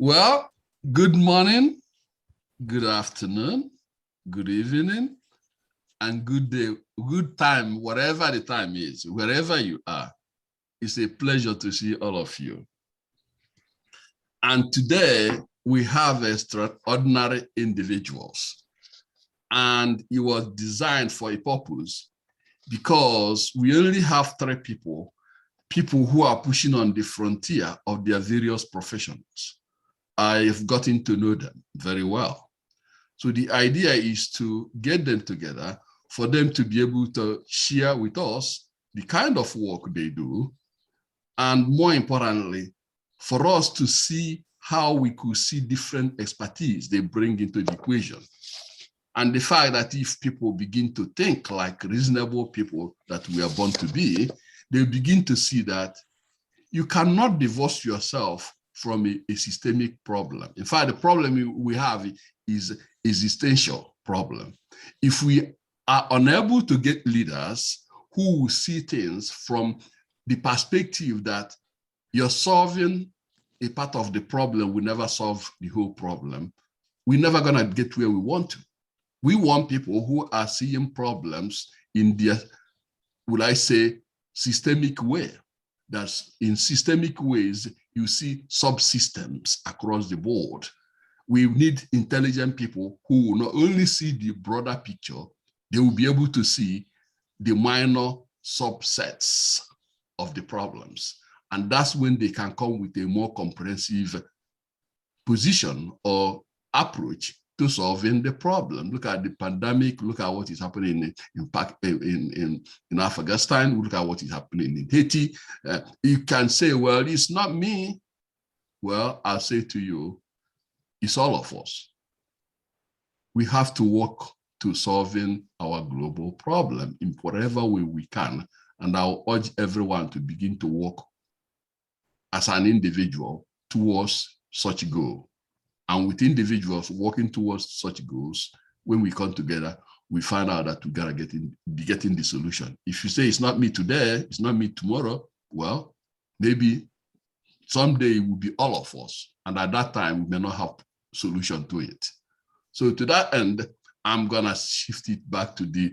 Well, good morning, good afternoon, good evening, and good day, good time, whatever the time is, wherever you are. It's a pleasure to see all of you. And today we have extraordinary individuals. And it was designed for a purpose because we only have three people who are pushing on the frontier of their various professions. I've gotten to know them very well. So the idea is to get them together for them to be able to share with us the kind of work they do, and more importantly, for us to see how we could see different expertise they bring into the equation. And the fact that if people begin to think like reasonable people that we are born to be, they begin to see that you cannot divorce yourself from a systemic problem. In fact, the problem we have is existential problem. If we are unable to get leaders who will see things from the perspective that you're solving a part of the problem, we never solve the whole problem, we're never gonna get where we want to. We want people who are seeing problems in their, would I say, systemic way. That's in systemic ways, you see subsystems across the board. We need intelligent people who will not only see the broader picture, they will be able to see the minor subsets of the problems. And that's when they can come with a more comprehensive position or approach to solving the problem. Look at the pandemic, look at what is happening in Afghanistan, look at what is happening in Haiti. You can say, well, it's not me. Well, I'll say to you, it's all of us. We have to work to solving our global problem in whatever way we can. And I'll urge everyone to begin to work as an individual towards such a goal. And with individuals working towards such goals, when we come together, we find out that we gotta be getting the solution. If you say it's not me today, it's not me tomorrow, well, maybe someday it will be all of us. And at that time, we may not have solution to it. So to that end, I'm gonna shift it back to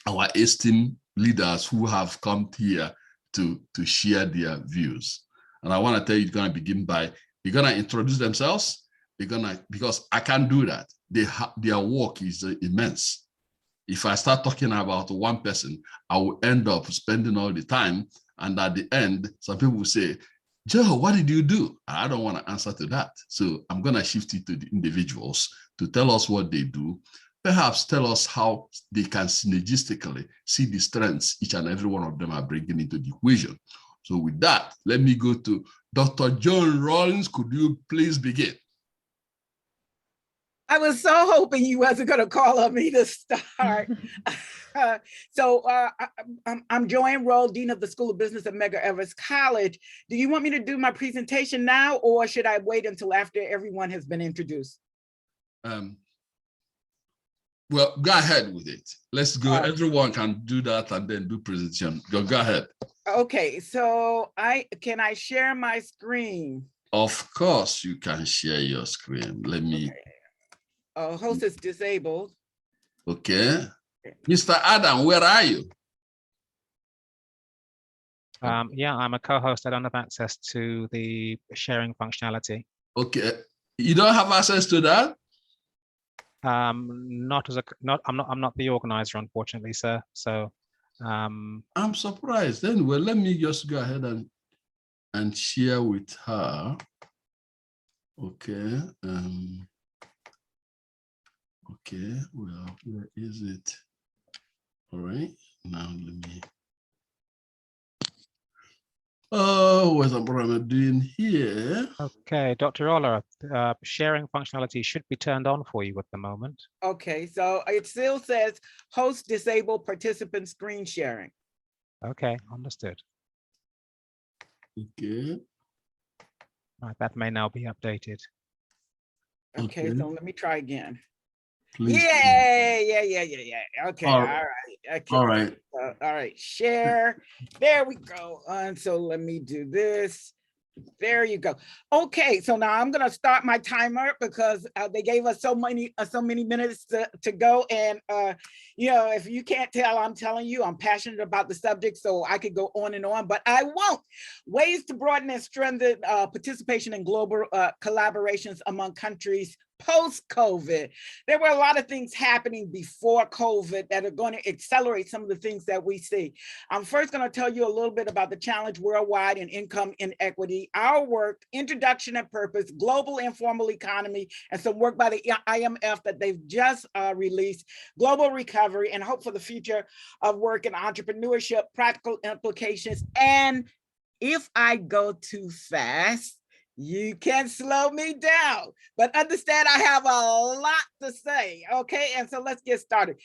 our esteemed leaders who have come here to share their views. And I wanna tell you, it's gonna begin by, they're gonna introduce themselves, because I can't do that. Their work is immense. If I start talking about one person, I will end up spending all the time. And at the end, some people will say, Joe, what did you do? I don't want to answer to that. So I'm going to shift it to the individuals to tell us what they do, perhaps tell us how they can synergistically see the strengths each and every one of them are bringing into the equation. So with that, let me go to Dr. John Rollins. Could you please begin? I was so hoping you wasn't going to call on me to start. I'm Joanne Roll, Dean of the School of Business at Medgar Evers College. Do you want me to do my presentation now, or should I wait until after everyone has been introduced? Well, go ahead with it. Let's go. Everyone can do that and then do presentation. Go ahead. Okay, so can I share my screen? Of course, you can share your screen. Let me. Okay. Host is disabled. Okay. Mr. Adam, where are you? Yeah, I'm a co-host. I don't have access to the sharing functionality. Okay. You don't have access to that? I'm not the organizer, unfortunately, sir. So I'm surprised. Then well, let me just go ahead and share with her. Okay. Okay, well, where is it? All right, now let me. Oh, what's I'm doing here? Okay, Dr. Oller, sharing functionality should be turned on for you at the moment. Okay, so it still says host disabled participant screen sharing. Okay, understood. Okay. Right, that may now be updated. Okay, so let me try again. Please. Yeah. Okay, all right. Okay. All right. All right, share. There we go. And so let me do this. There you go. Okay, so now I'm going to start my timer because they gave us so many minutes to go. And you know, if you can't tell, I'm telling you, I'm passionate about the subject, so I could go on and on, but I won't. Ways to broaden and strengthen participation in global collaborations among countries post-COVID. There were a lot of things happening before COVID that are going to accelerate some of the things that we see. I'm first going to tell you a little bit about the challenge worldwide and income inequity, our work, introduction and purpose, global informal economy, and some work by the IMF that they've just released, global recovery, and hope for the future of work and entrepreneurship, practical implications. And if I go too fast, you can slow me down, but understand I have a lot to say, okay? And so let's get started.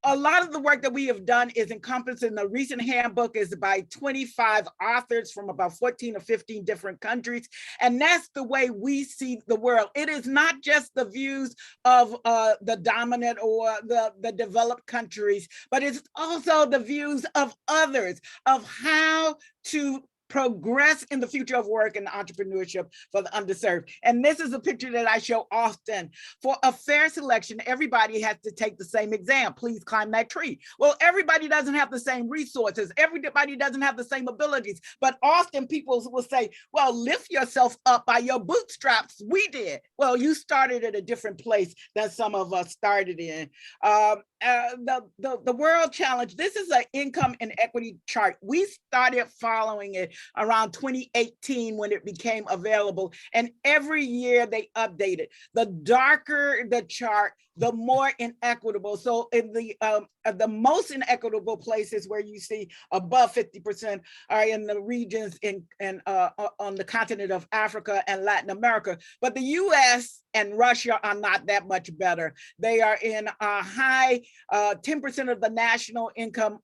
A lot of the work that we have done is encompassed in the recent handbook is by 25 authors from about 14 or 15 different countries. And that's the way we see the world. It is not just the views of the dominant or the developed countries, but it's also the views of others of how to progress in the future of work and entrepreneurship for the underserved. And this is a picture that I show often. For a fair selection, everybody has to take the same exam. Please climb that tree. Well, everybody doesn't have the same resources. Everybody doesn't have the same abilities. But often people will say, well, lift yourself up by your bootstraps. We did. Well, you started at a different place than some of us started in. The World Challenge, this is an income inequity chart. We started following it around 2018 when it became available. And every year they update it. The darker the chart, the more inequitable. So in the most inequitable places where you see above 50% are in the regions on the continent of Africa and Latin America. But the US and Russia are not that much better. They are in a high, 10% of the national income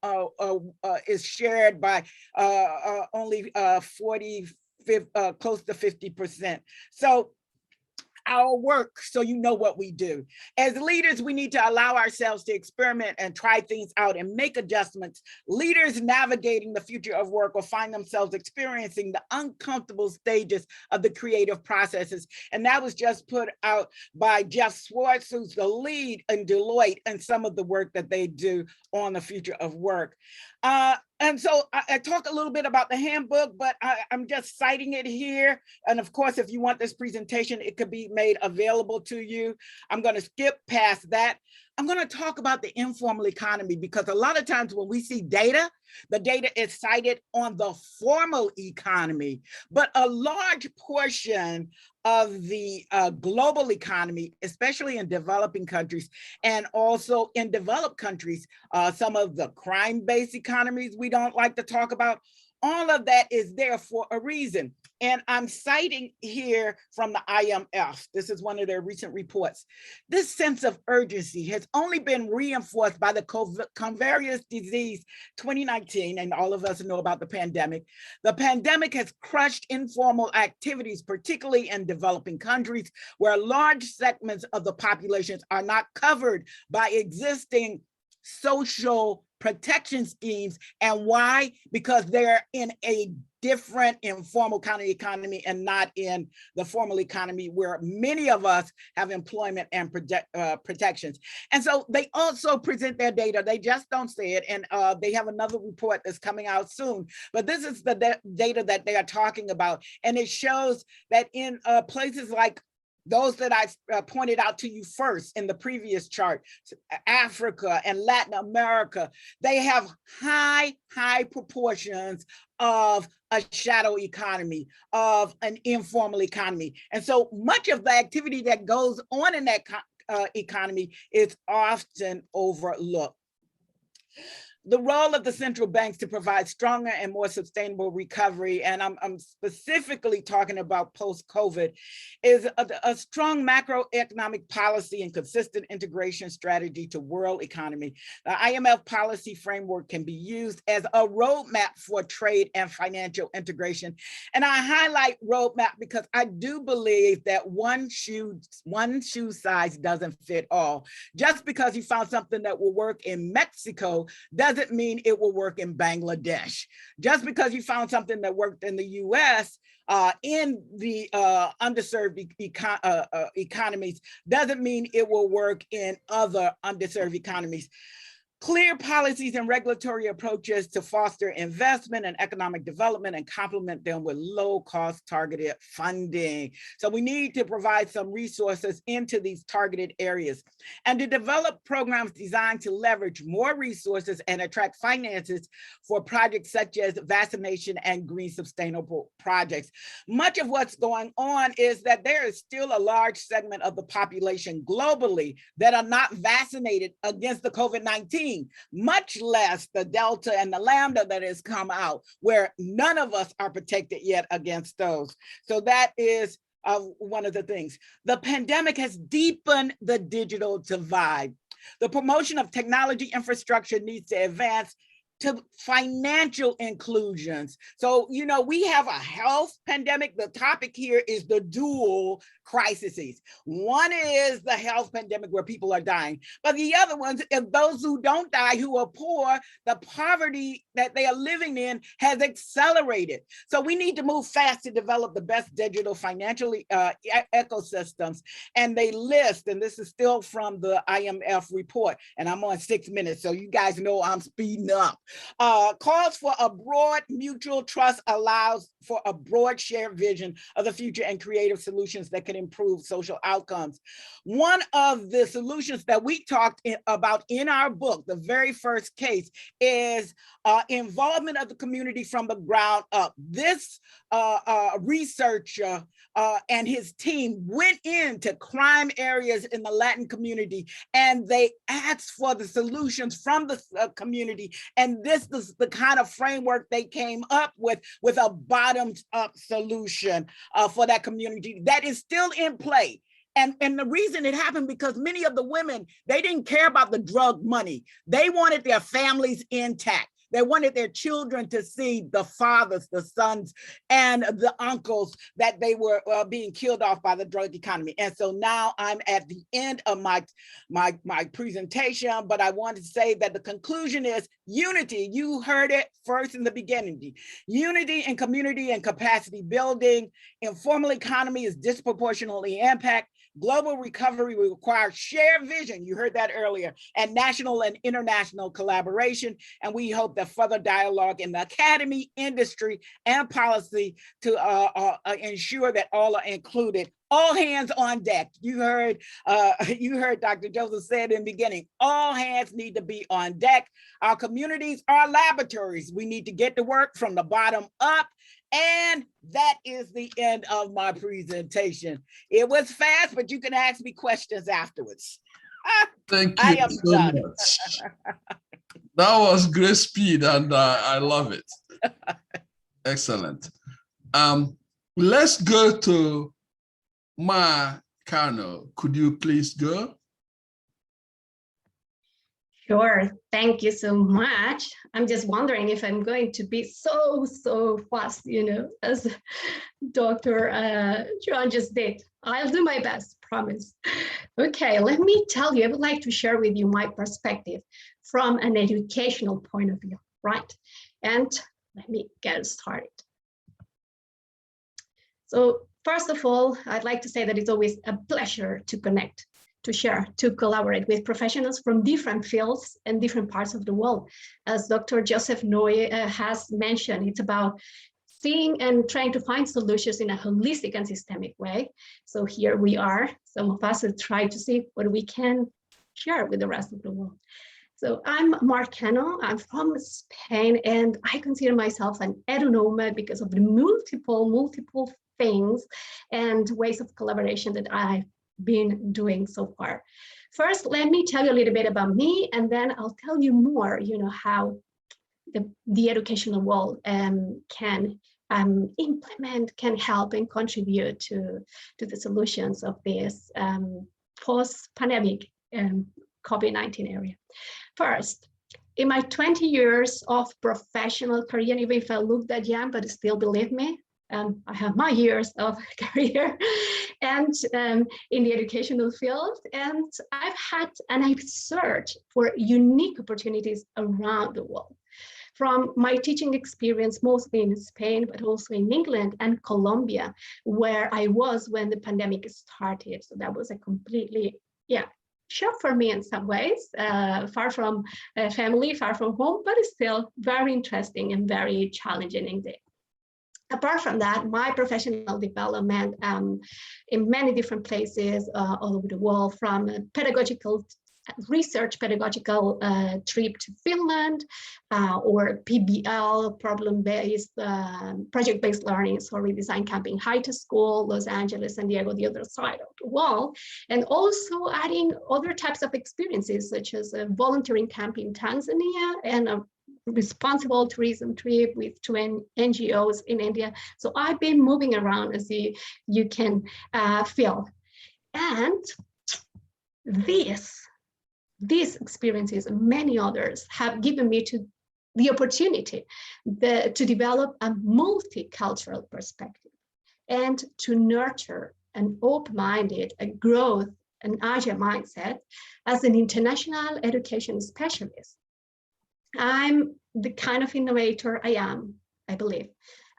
is shared by only 40, close to 50%. So our work, so you know what we do. As leaders, we need to allow ourselves to experiment and try things out and make adjustments. Leaders navigating the future of work will find themselves experiencing the uncomfortable stages of the creative processes. And that was just put out by Jeff Schwartz, who's the lead in Deloitte, and some of the work that they do on the future of work. And so I talk a little bit about the handbook, but I'm just citing it here. And of course, if you want this presentation, it could be made available to you. I'm going to skip past that. I'm going to talk about the informal economy because a lot of times when we see data, the data is cited on the formal economy, but a large portion of the global economy, especially in developing countries and also in developed countries, some of the crime-based economies we don't like to talk about, all of that is there for a reason. And I'm citing here from the IMF. This is one of their recent reports. This sense of urgency has only been reinforced by the coronavirus disease 2019, and all of us know about the pandemic. The pandemic has crushed informal activities, particularly in developing countries, where large segments of the populations are not covered by existing social protection schemes. And why? Because they're in a different informal kind of economy and not in the formal economy where many of us have employment and protections. And so they also present their data. They just don't say it. And they have another report that's coming out soon. But this is the data that they are talking about. And it shows that in places like those that I pointed out to you first in the previous chart, Africa and Latin America, they have high proportions of a shadow economy, of an informal economy. And so much of the activity that goes on in that economy is often overlooked. The role of the central banks to provide stronger and more sustainable recovery, and I'm specifically talking about post-COVID, is a strong macroeconomic policy and consistent integration strategy to world economy. The IMF policy framework can be used as a roadmap for trade and financial integration. And I highlight roadmap because I do believe that one shoe size doesn't fit all. Just because you found something that will work in Mexico doesn't doesn't mean it will work in Bangladesh. Just because you found something that worked in the US, in the underserved economies, doesn't mean it will work in other underserved economies. Clear policies and regulatory approaches to foster investment and economic development and complement them with low-cost targeted funding. So we need to provide some resources into these targeted areas and to develop programs designed to leverage more resources and attract finances for projects such as vaccination and green sustainable projects. Much of what's going on is that there is still a large segment of the population globally that are not vaccinated against the COVID-19. Much less the Delta and the Lambda that has come out, where none of us are protected yet against those. So that is one of the things. The pandemic has deepened the digital divide. The promotion of technology infrastructure needs to advance to financial inclusions. So, you know, we have a health pandemic. The topic here is the dual crises. One is the health pandemic where people are dying, but the other ones, if those who don't die, who are poor, the poverty that they are living in has accelerated. So we need to move fast to develop the best digital financial ecosystems. And they list, and this is still from the IMF report, and I'm on 6 minutes, so you guys know I'm speeding up. Calls for a broad mutual trust allows for a broad shared vision of the future and creative solutions that can improve social outcomes. One of the solutions that we talked about in our book, the very first case, is involvement of the community from the ground up. This researcher and his team went into crime areas in the Latin community, and they asked for the solutions from the community. And this is the kind of framework they came up with a bottoms-up solution for that community that is still in play. And the reason it happened because many of the women, they didn't care about the drug money. They wanted their families intact. They wanted their children to see the fathers, the sons, and the uncles that they were being killed off by the drug economy. And so now I'm at the end of my presentation, but I want to say that the conclusion is unity. You heard it first in the beginning. Unity in community and capacity building. Informal economy is disproportionately impacted. Global recovery will require shared vision, you heard that earlier, and national and international collaboration. And we hope that further dialogue in the academy, industry, and policy to ensure that all are included. All hands on deck. You heard Dr. Joseph said in the beginning, all hands need to be on deck. Our communities are laboratories. We need to get to work from the bottom up. And that is the end of my presentation. It was fast, but you can ask me questions afterwards. Thank you so much. That was great speed, and I love it. Excellent. Let's go to Ma Kano. Could you please go? Sure, thank you so much. I'm just wondering if I'm going to be so fast, you know, as Dr. John just did. I'll do my best, promise. Okay, let me tell you, I would like to share with you my perspective from an educational point of view, right? And let me get started. So first of all, I'd like to say that it's always a pleasure to connect, to share, to collaborate with professionals from different fields and different parts of the world. As Dr. Joseph Noy has mentioned, it's about seeing and trying to find solutions in a holistic and systemic way. So here we are, some of us have tried to see what we can share with the rest of the world. So I'm Mar Kano, I'm from Spain, and I consider myself an edunomad because of the multiple things and ways of collaboration that I've been doing so far. First, let me tell you a little bit about me, and then I'll tell you more, you know, how the educational world can implement, can help and contribute to the solutions of this post-pandemic COVID-19 area. First, in my 20 years of professional career, and even if I look that young, but still believe me, I have my years of career. and in the educational field. And I've searched for unique opportunities around the world. From my teaching experience, mostly in Spain, but also in England and Colombia, where I was when the pandemic started. So that was a completely, shock for me in some ways, far from family, far from home, but it's still very interesting and very challenging indeed. Apart from that, my professional development in many different places all over the world, from pedagogical trip to Finland, or PBL, problem-based, project-based learning, design camp in high school, Los Angeles, San Diego, the other side of the wall, and also adding other types of experiences, such as a volunteering camp in Tanzania and a responsible tourism trip with 2 NGOs in India. So I've been moving around, as you can feel. And these experiences and many others have given me the opportunity to develop a multicultural perspective and to nurture an open-minded, a growth, and agile mindset as an international education specialist. I'm the kind of innovator I am, I believe,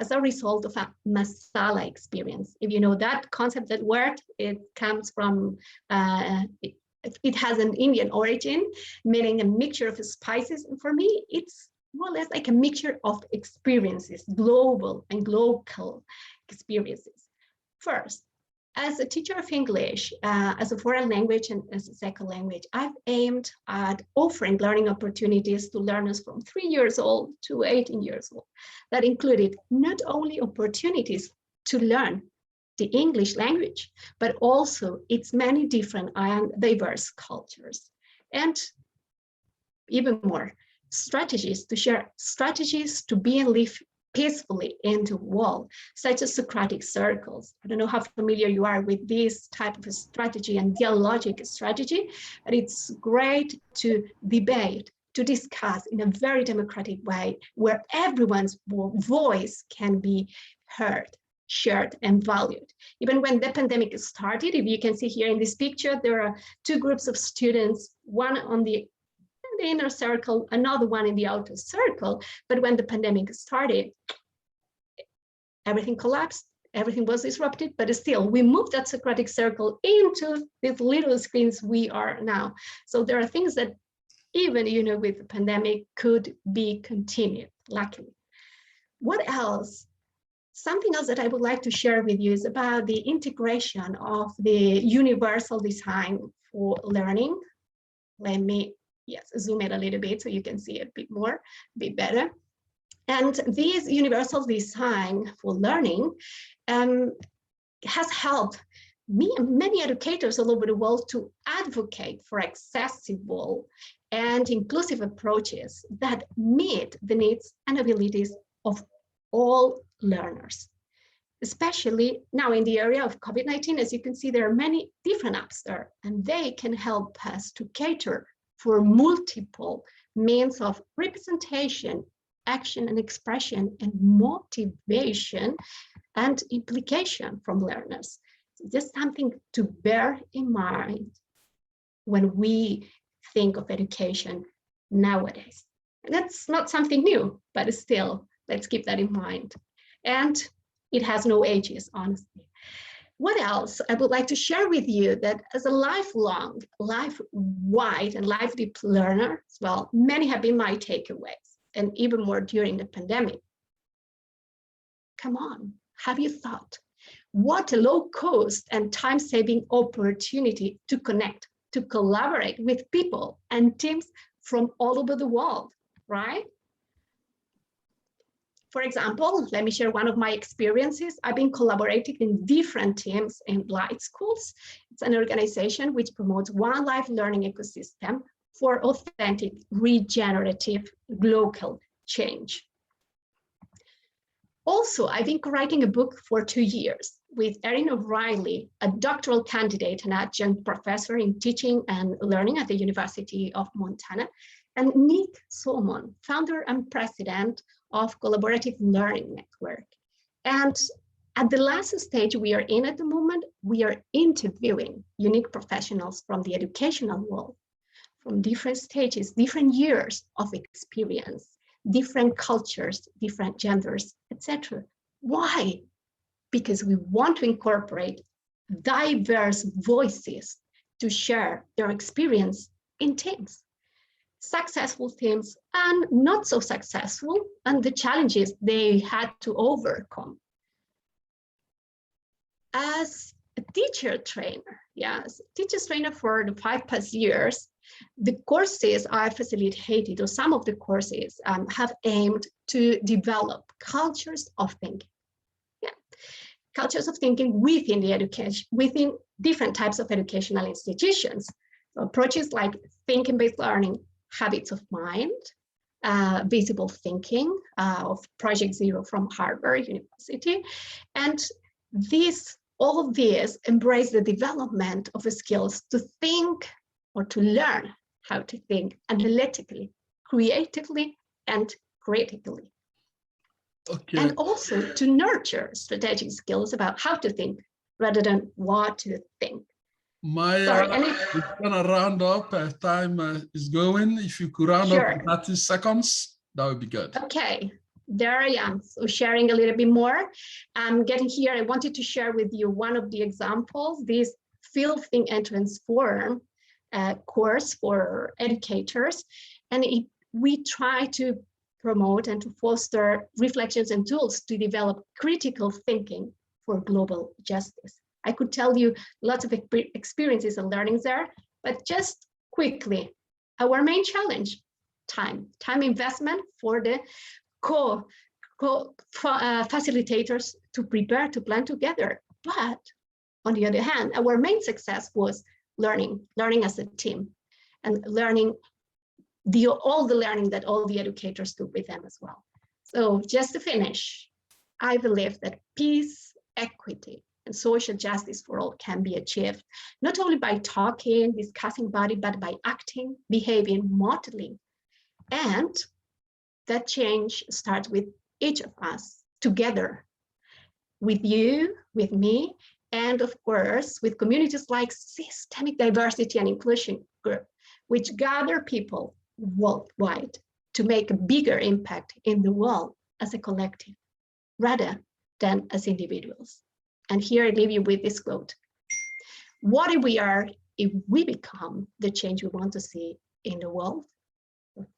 as a result of a masala experience. If you know that concept, that word, it comes from, it has an Indian origin, meaning a mixture of spices. And for me, it's more or less like a mixture of experiences, global and local experiences. First, as a teacher of English, as a foreign language and as a second language, I've aimed at offering learning opportunities to learners from 3 years old to 18 years old. That included not only opportunities to learn the English language, but also its many different and diverse cultures. And even more, strategies to share, strategies to be and live peacefully in the world, such as Socratic circles. I don't know how familiar you are with this type of a strategy and dialogic strategy, but it's great to debate, to discuss in a very democratic way, where everyone's voice can be heard, shared, and valued. Even when the pandemic started, if you can see here in this picture, there are 2 groups of students, one on the inner circle, another one in the outer circle. But when the pandemic started, everything collapsed, everything was disrupted, but still we moved that Socratic circle into these little screens we are now. So there are things that even, with the pandemic could be continued, luckily. What else? Something else that I would like to share with you is about the integration of the universal design for learning. Let me zoom in a little bit so you can see it a bit better. And this universal design for learning has helped me and many educators all over the world to advocate for accessible and inclusive approaches that meet the needs and abilities of all learners. Especially now in the area of COVID-19, as you can see, there are many different apps there, and they can help us to cater for multiple means of representation, action and expression, and motivation and implication from learners. So just something to bear in mind when we think of education nowadays. And that's not something new, but still, let's keep that in mind. And it has no ages, honestly. What else I would like to share with you, that as a lifelong, life-wide and life-deep learner as well, many have been my takeaways, and even more during the pandemic. Come on, have you thought, what a low-cost and time-saving opportunity to connect, to collaborate with people and teams from all over the world, right? For example, let me share one of my experiences. I've been collaborating in different teams in Light Schools. It's an organization which promotes one life learning ecosystem for authentic, regenerative, local change. Also, I've been writing a book for 2 years with Erin O'Reilly, a doctoral candidate and adjunct professor in teaching and learning at the University of Montana, and Nick Solomon, founder and president of Collaborative Learning Network. And at the last stage we are in at the moment, we are interviewing unique professionals from the educational world, from different stages, different years of experience, different cultures, different genders, etc. Why? Because we want to incorporate diverse voices to share their experience in teams, successful teams and not so successful, and the challenges they had to overcome. As a teacher trainer, yes, teacher trainer for the 5+ years, the courses I facilitated, or some of the courses, have aimed to develop cultures of thinking. Yeah. Cultures of thinking within the education, within different types of educational institutions. So approaches like thinking-based learning, habits of mind, visible thinking of Project Zero from Harvard University, and all of these embrace the development of skills to think or to learn how to think analytically, creatively, and critically. Okay. And also to nurture strategic skills about how to think rather than what to think. Maya, we're gonna round up as time is going. If you could round up in 30 seconds, that would be good. Okay, there I am, so sharing a little bit more. Getting here, I wanted to share with you one of the examples, this Field Think and Transform course for educators. And we try to promote and to foster reflections and tools to develop critical thinking for global justice. I could tell you lots of experiences and learnings there, but just quickly, our main challenge, time investment for the facilitators to prepare, to plan together. But on the other hand, our main success was learning as a team, and learning all the learning that all the educators took with them as well. So just to finish, I believe that peace, equity, and social justice for all can be achieved, not only by talking, discussing about it, but by acting, behaving, modeling. And that change starts with each of us together, with you, with me, and of course, with communities like Systemic Diversity and Inclusion Group, which gather people worldwide to make a bigger impact in the world as a collective, rather than as individuals. And here I leave you with this quote: what we are if we become the change we want to see in the world.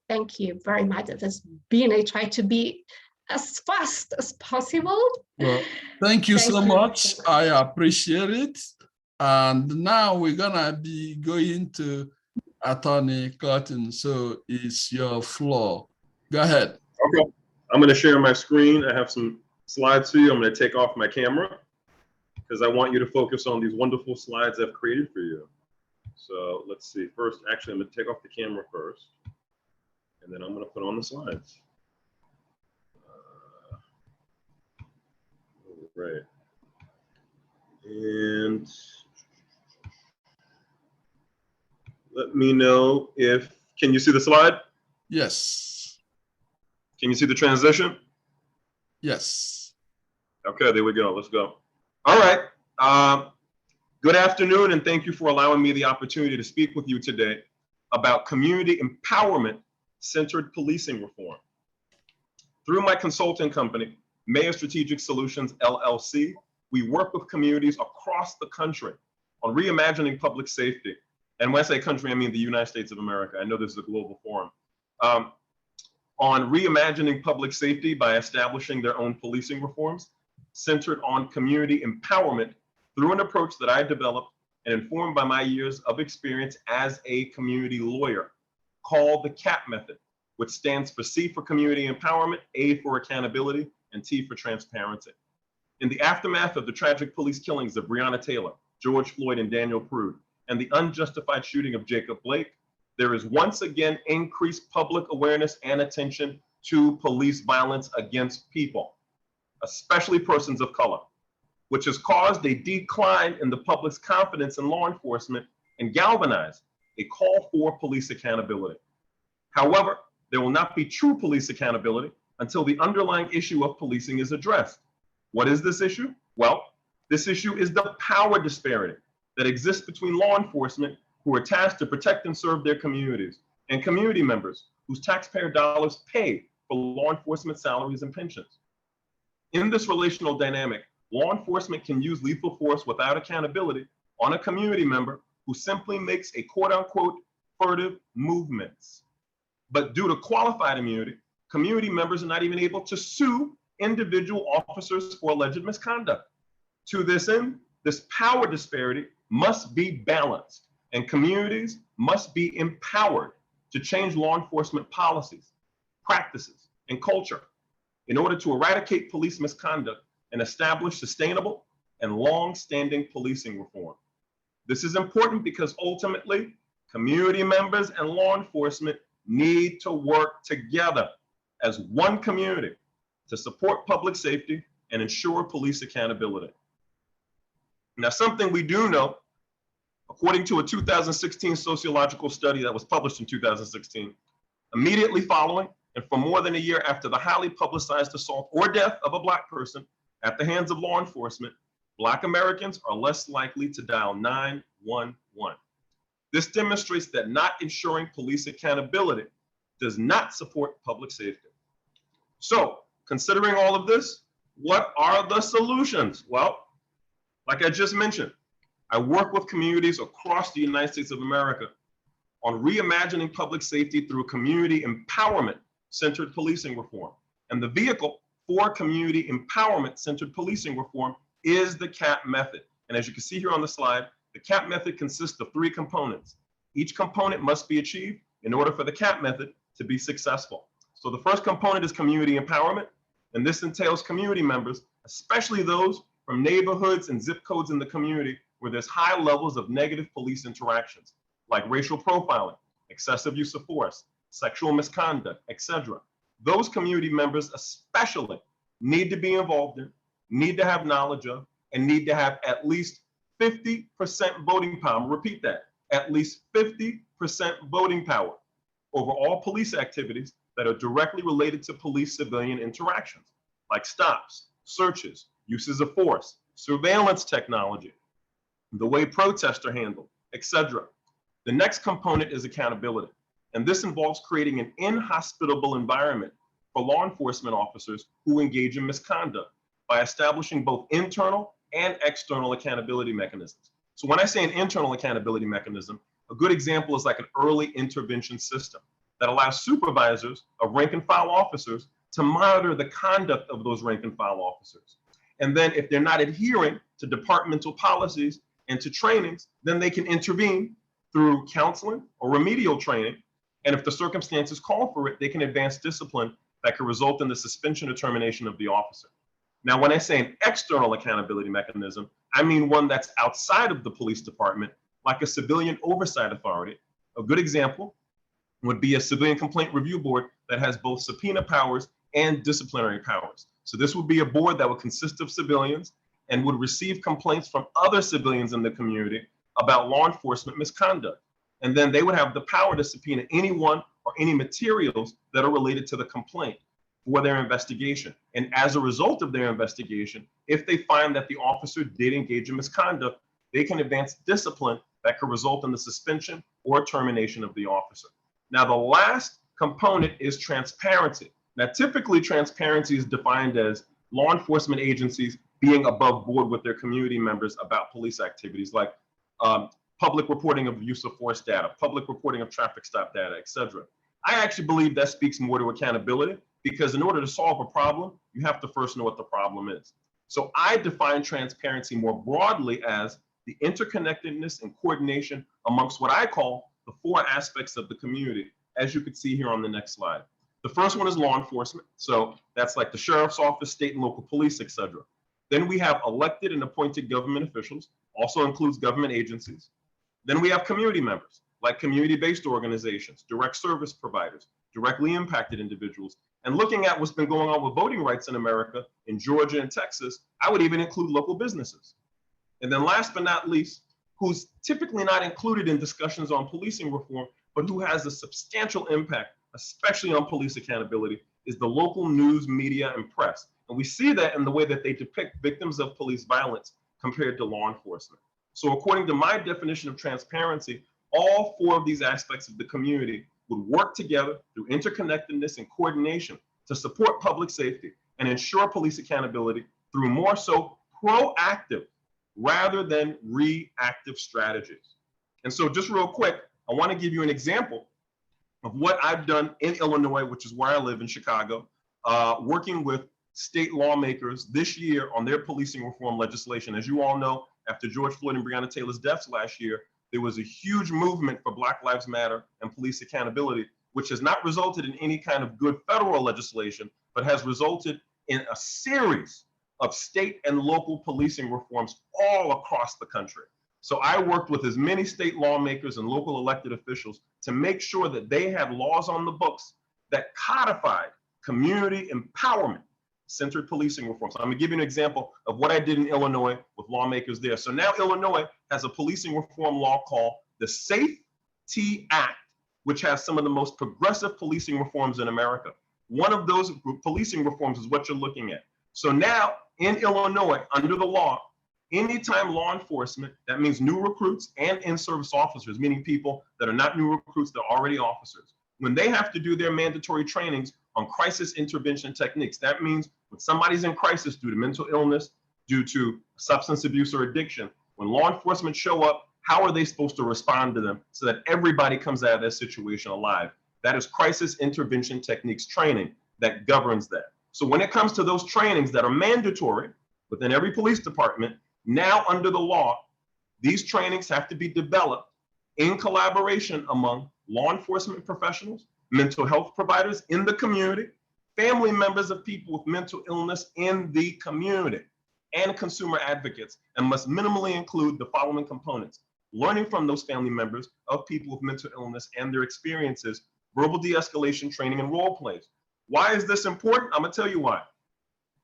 Thank you very much. It has been, I try to be as fast as possible. Well, thank you so much. I appreciate it. And now we're gonna be going to Attorney Cotton. So it's your floor. Go ahead. Okay, I'm gonna share my screen. I have some slides for you. I'm gonna take off my camera because I want you to focus on these wonderful slides I've created for you. So let's see. First, actually, I'm gonna take off the camera first, and then I'm gonna put on the slides. Right. And let me know if, can you see the slide? Yes. Can you see the transition? Yes. Okay, there we go. Let's go. All right. Good afternoon, and thank you for allowing me the opportunity to speak with you today about community empowerment-centered policing reform. Through my consulting company, Mayor Strategic Solutions, LLC, we work with communities across the country on reimagining public safety. And when I say country, I mean the United States of America. I know this is a global forum. On reimagining public safety by establishing their own policing reforms centered on community empowerment through an approach that I developed and informed by my years of experience as a community lawyer called the CAP method, which stands for C for community empowerment, A for accountability, and T for transparency. In the aftermath of the tragic police killings of Breonna Taylor, George Floyd, and Daniel Prude, and the unjustified shooting of Jacob Blake, there is once again increased public awareness and attention to police violence against people, especially persons of color, which has caused a decline in the public's confidence in law enforcement and galvanized a call for police accountability. However, there will not be true police accountability until the underlying issue of policing is addressed. What is this issue? Well, This issue is the power disparity that exists between law enforcement, who are tasked to protect and serve their communities, and community members whose taxpayer dollars pay for law enforcement salaries and pensions. In this relational dynamic, law enforcement can use lethal force without accountability on a community member who simply makes a quote-unquote furtive movements. But due to qualified immunity, community members are not even able to sue individual officers for alleged misconduct. To this end, this power disparity must be balanced, and communities must be empowered to change law enforcement policies, practices, and culture in order to eradicate police misconduct and establish sustainable and long-standing policing reform. This is important because ultimately, community members and law enforcement need to work together as one community to support public safety and ensure police accountability. Now, something we do know, according to a 2016 sociological study that was published in 2016, immediately following and for more than a year after the highly publicized assault or death of a Black person at the hands of law enforcement, Black Americans are less likely to dial 911. This demonstrates that not ensuring police accountability does not support public safety. So, considering all of this, what are the solutions? Well, like I just mentioned, I work with communities across the United States of America on reimagining public safety through community empowerment-centered policing reform. And the vehicle for community empowerment-centered policing reform is the CAP method. And as you can see here on the slide, the CAP method consists of 3 components. Each component must be achieved in order for the CAP method to be successful. So the first component is community empowerment, and this entails community members, especially those from neighborhoods and zip codes in the community where there's high levels of negative police interactions, like racial profiling, excessive use of force, sexual misconduct, etc. Those community members especially need to be involved in, need to have knowledge of, and need to have at least 50% voting power. Repeat that, at least 50% voting power over all police activities that are directly related to police-civilian interactions, like stops, searches, uses of force, surveillance technology, the way protests are handled, etc. The next component is accountability, and this involves creating an inhospitable environment for law enforcement officers who engage in misconduct by establishing both internal and external accountability mechanisms. So when I say an internal accountability mechanism, a good example is like an early intervention system that allows supervisors of rank and file officers to monitor the conduct of those rank and file officers. And then if they're not adhering to departmental policies and to trainings, then they can intervene through counseling or remedial training. And if the circumstances call for it, they can advance discipline that could result in the suspension or termination of the officer. Now, when I say an external accountability mechanism, I mean one that's outside of the police department, like a civilian oversight authority. A good example would be a civilian complaint review board that has both subpoena powers and disciplinary powers. So this would be a board that would consist of civilians and would receive complaints from other civilians in the community about law enforcement misconduct. And then they would have the power to subpoena anyone or any materials that are related to the complaint for their investigation. And as a result of their investigation, if they find that the officer did engage in misconduct, they can advance discipline that could result in the suspension or termination of the officer. Now, the last component is transparency. Now, typically transparency is defined as law enforcement agencies being above board with their community members about police activities, like public reporting of use of force data, public reporting of traffic stop data, etc. I actually believe that speaks more to accountability, because in order to solve a problem, you have to first know what the problem is. So I define transparency more broadly as the interconnectedness and coordination amongst what I call the 4 aspects of the community, as you can see here on the next slide. The first one is law enforcement. So that's like the sheriff's office, state and local police, etc. Then we have elected and appointed government officials, also includes government agencies. Then we have community members, like community-based organizations, direct service providers, directly impacted individuals. And looking at what's been going on with voting rights in America, in Georgia and Texas, I would even include local businesses. And then last but not least, who's typically not included in discussions on policing reform, but who has a substantial impact, especially on police accountability, is the local news, media, and press. And we see that in the way that they depict victims of police violence compared to law enforcement. So according to my definition of transparency, all four of these aspects of the community would work together through interconnectedness and coordination to support public safety and ensure police accountability through more so proactive rather than reactive strategies. And so just real quick, I want to give you an example of what I've done in Illinois, which is where I live in Chicago, working with state lawmakers this year on their policing reform legislation. As you all know, after George Floyd and Breonna Taylor's deaths last year, there was a huge movement for Black Lives Matter and police accountability, which has not resulted in any kind of good federal legislation, but has resulted in a series of state and local policing reforms all across the country. So I worked with as many state lawmakers and local elected officials to make sure that they had laws on the books that codified community empowerment centered policing reform. So I'm gonna give you an example of what I did in Illinois with lawmakers there. So now Illinois has a policing reform law called the Safety Act, which has some of the most progressive policing reforms in America. One of those policing reforms is what you're looking at. So now in Illinois, under the law, anytime law enforcement, that means new recruits and in-service officers, meaning people that are not new recruits, they're already officers. When they have to do their mandatory trainings on crisis intervention techniques, that means when somebody's in crisis due to mental illness, due to substance abuse or addiction, when law enforcement show up, how are they supposed to respond to them so that everybody comes out of that situation alive? That is crisis intervention techniques training that governs that. So when it comes to those trainings that are mandatory within every police department, now under the law, these trainings have to be developed in collaboration among law enforcement professionals, mental health providers in the community, family members of people with mental illness in the community, and consumer advocates, and must minimally include the following components: learning from those family members of people with mental illness and their experiences, verbal de-escalation training, and role plays. Why is this important? I'm gonna tell you why.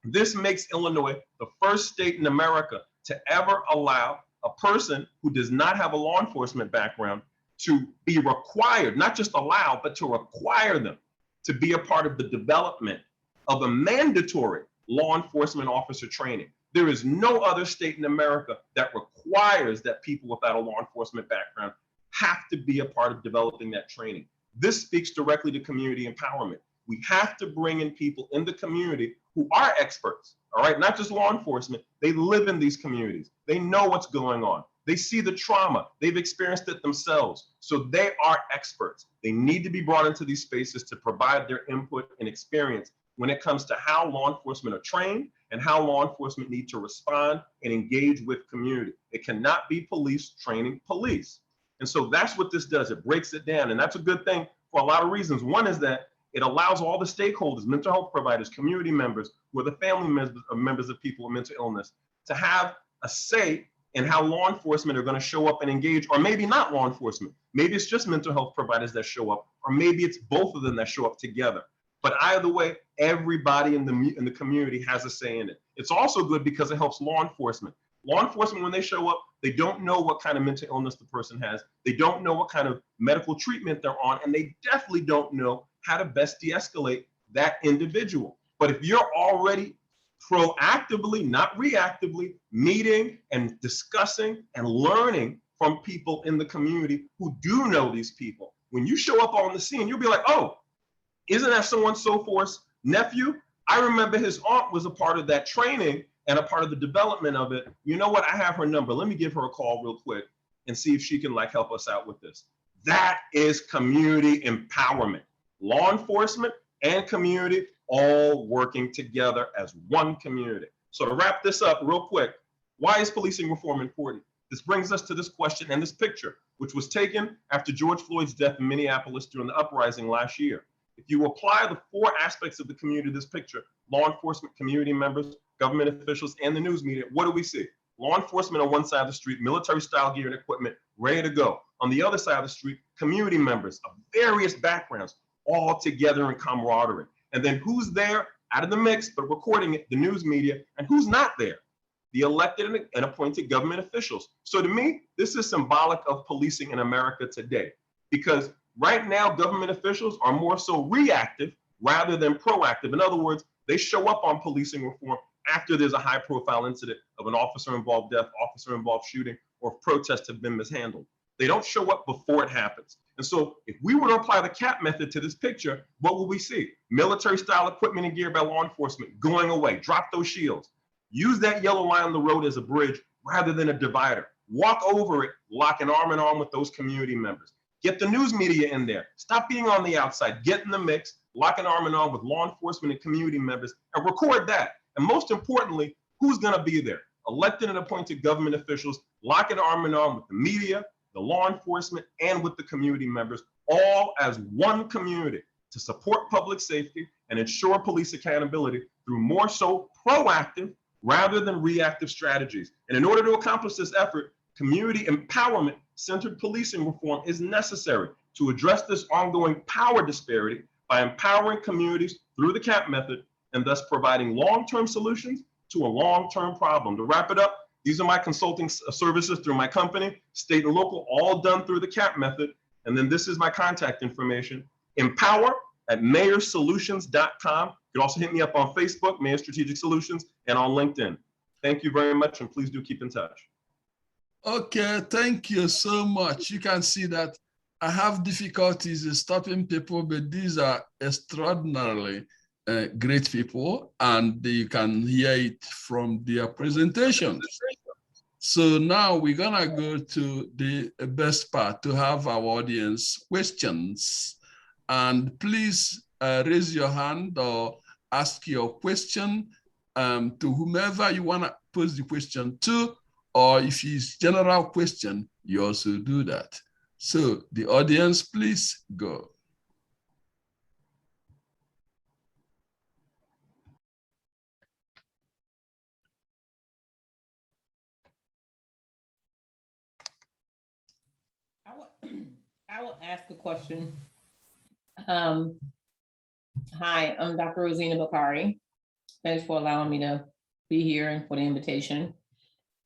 This makes Illinois the first state in America to ever allow a person who does not have a law enforcement background to be required, not just allow, but to require them to be a part of the development of a mandatory law enforcement officer training. There is no other state in America that requires that people without a law enforcement background have to be a part of developing that training. This speaks directly to community empowerment. We have to bring in people in the community who are experts, all right? Not just law enforcement. They live in these communities. They know what's going on. They see the trauma. They've experienced it themselves. So they are experts. They need to be brought into these spaces to provide their input and experience when it comes to how law enforcement are trained and how law enforcement need to respond and engage with community. It cannot be police training police. And so that's what this does. It breaks it down. And that's a good thing for a lot of reasons. One is that it allows all the stakeholders, mental health providers, community members, who are the family members of people with mental illness, to have a say in how law enforcement are going to show up and engage, or maybe not law enforcement. Maybe it's just mental health providers that show up, or maybe it's both of them that show up together. But either way, everybody in the community has a say in it. It's also good because it helps law enforcement. Law enforcement, when they show up, they don't know what kind of mental illness the person has. They don't know what kind of medical treatment they're on, and they definitely don't know how to best de-escalate that individual. But if you're already proactively, not reactively, meeting and discussing and learning from people in the community who do know these people, when you show up on the scene, you'll be like, oh, isn't that so-and-so-forth's nephew? I remember his aunt was a part of that training and a part of the development of it. You know what? I have her number. Let me give her a call real quick and see if she can help us out with this. That is community empowerment. Law enforcement and community all working together as one community. So to wrap this up real quick, why is policing reform important? This brings us to this question and this picture, which was taken after George Floyd's death in Minneapolis during the uprising last year. If you apply the four aspects of the community to this picture, law enforcement, community members, government officials, and the news media, what do we see? Law enforcement on one side of the street, military style gear and equipment, ready to go. On the other side of the street, community members of various backgrounds, all together in camaraderie. And then who's there out of the mix, but recording it, the news media, and who's not there? The elected and appointed government officials. So to me, this is symbolic of policing in America today, because right now, government officials are more so reactive rather than proactive. In other words, they show up on policing reform after there's a high profile incident of an officer involved death, officer involved shooting, or if protests have been mishandled. They don't show up before it happens. And so if we were to apply the CAP method to this picture, what will we see? Military style equipment and gear by law enforcement going away. Drop those shields. Use that yellow line on the road as a bridge rather than a divider. Walk over it, lock an arm in arm with those community members. Get the news media in there. Stop being on the outside. Get in the mix, lock an arm in arm with law enforcement and community members, and record that. And most importantly, who's gonna be there? Elected and appointed government officials, lock an arm in arm with the media, the law enforcement, and with the community members, all as one community to support public safety and ensure police accountability through more so proactive rather than reactive strategies. And in order to accomplish this effort, community empowerment centered policing reform is necessary to address this ongoing power disparity by empowering communities through the CAP method and thus providing long-term solutions to a long-term problem. To wrap it up, these are my consulting services through my company, state and local, all done through the CAP method. And then this is my contact information, empower@mayorsolutions.com. You can also hit me up on Facebook, Mayor Strategic Solutions, and on LinkedIn. Thank you very much, and please do keep in touch. Okay, thank you so much. You can see that I have difficulties in stopping people, but these are extraordinarily great people, and you can hear it from their presentations. So now we're gonna go to the best part, to have our audience questions. And please raise your hand or ask your question to whomever you wanna pose the question to, or if it's general question, you also do that. So the audience, please go. I will ask a question. Hi, I'm Dr. Rosina Bakari. Thanks for allowing me to be here and for the invitation.